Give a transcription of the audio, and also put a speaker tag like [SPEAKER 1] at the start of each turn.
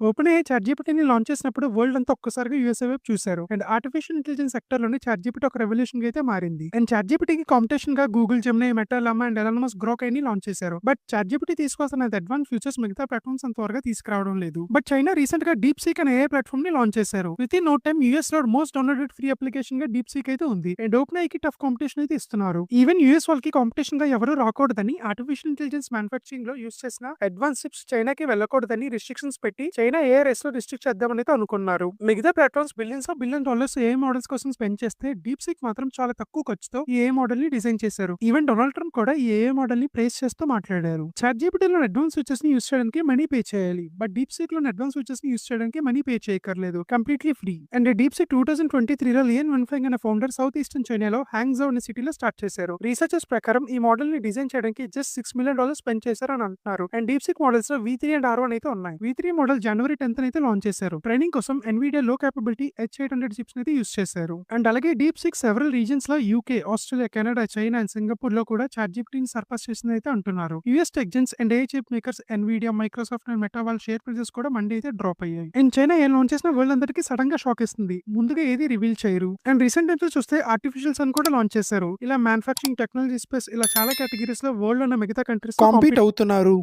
[SPEAKER 1] Open AI చాట్‌జీపీటీని launch చేసినప్పుడు world అంతా ఒక్కసారిగా యూఎస్ఏ వైపు చూసారు. అండ్ ఆర్టిఫిషియల్ ఇంటెలిజెన్స్ సెక్టర్‌లోని చాట్‌జీపీటీ ఒక రెవల్యూషన్‌గా అయితే మారింది. అండ్ చాట్‌జీపీటీకి కాంపిటీషన్‌గా Google Gemini, Meta, Llama and Elon Musk Grok ఏఐని లాంచ్ చేశారు. బట్ చాట్‌జీపీటీ తీసుకొస్తున్న అడ్వాన్స్ ఫీచర్స్ మిగతా ప్లాట్‌ఫామ్స్ అంత త్వరగా తీసుకురావడం లేదు. బట్ చైనా రీసెంట్‌గా డీప్ సీక్ అనే ఏఐ ప్లాట్‌ఫామ్‌ని లాంచ్ చేశారు. విత్ ఇన్ నో టైమ్ యూఎస్‌లో మోస్ట్ డౌన్లోడెడ్ ఫ్రీ అప్లికేషన్‌గా డీప్ సీక్ అయితే ఉంది. అండ్ ఓపెన్ ఏఐకి టఫ్ కాంపిటీషన్ అయితే ఇస్తున్నారు. ఈవెన్ యూఎస్ వాళ్ళకి కాంపిటీషన్‌గా ఎవరు రాకూడదని ఆర్టిఫిషియల్ ఇంటెలిజెన్స్ మ్యానుఫ్యాక్చరింగ్‌లో యూజ్ చేసిన అడ్వాన్స్ చిప్స్ చైనాకి వెళ్ళకూడదని రిస్ట్రిక్షన్స్ పెట్టి చైనా ఏఐ రేస్‌లో రిస్ట్రిక్ట్ చేద్దామని అయితే అనుకున్నారు. మిగతా platforms billions of billion dollars AI models కోసం స్పెండ్ చేస్తే డీప్ సీక్ మాత్రం చాలా తక్కువ ఖర్చుతో ఈ ఏఐ మోడల్ ని డిజైన్ చేశారు. ఈవెన్ డొనాల్డ్ ట్రంప్ కూడా ఈ ఏఐ మోడల్ ని ప్రైజ్ చేస్తూ మాట్లాడారు. చాట్ జీపీటీలో అడ్వాన్స్ ఫీచర్స్ ని యూస్ చేయడానికి మనీ పే చేయాలి. బట్ డీప్ సీక్ లో అడ్వాన్స్ ఫీచర్స్ ని యూస్ చేయడానికి మనీ పే చేయక్కర్లేదు. Completely free. And DeepSeek 2023లో లియన్ వెన్ఫెంగ్ అనే ఫౌండర్ సౌత్ ఈస్టర్న్ చైనాలో హ్యాంగ్జౌ అనే సిటీలో స్టార్ట్ చేశారు. రీసెర్చర్స్ ప్రకారం ఈ మోడల్ ని డిజైన్ చేయడానికి జస్ట్ $6 మిలియన్ స్పెండ్ చేశారు అని అంటున్నారు. అండ్ డీప్ సీక్ మోడల్స్ లో V3 అండ్ R1 అయితే ఉన్నాయి. V3 మోడల్ జనవరి 10th అయితే లాంచ్ చేశారు. ట్రైనింగ్ కోసం ఎన్విడియా లో కేపబిలిటీ H800 చిప్స్ అయితే యూస్ చేశారు. అండ్ అలాగే డీప్ సీక్ సెవెరల్ రీజన్స్ లో UK, Australia, Canada, China and Singapore లో కూడా చాట్ జీపీటీని సర్పాస్ చేసింది అయితే అంటున్నారు. US tech gents and AI chip makers Nvidia, Microsoft and meta వాళ్ళ షేర్ ప్రైజెస్ కూడా మండే అయితే డ్రాప్ అయ్యాయి. అండ్ చైనా ఏం లాంచ్ చేసిన వరల్డ్ అందరికీ సడన్ గా షాక్ ఇస్తుంది. ముందుగా ఏది రివీల్ చేయరు. అండ్ రీసెంట్ టైమ్స్ లో చూస్తే ఆర్టిఫిషియల్ సన్ కూడా లాంచ్ చేశారు. ఇలా మ్యానుఫాక్చరింగ్, టెక్నాలజీ, స్పేస్ ఇలా చాలా కేటగిరీస్ లో వరల్డ్ ఉన్న మిగతా కంట్రీస్ కాంపీట్ అవుతున్నారు.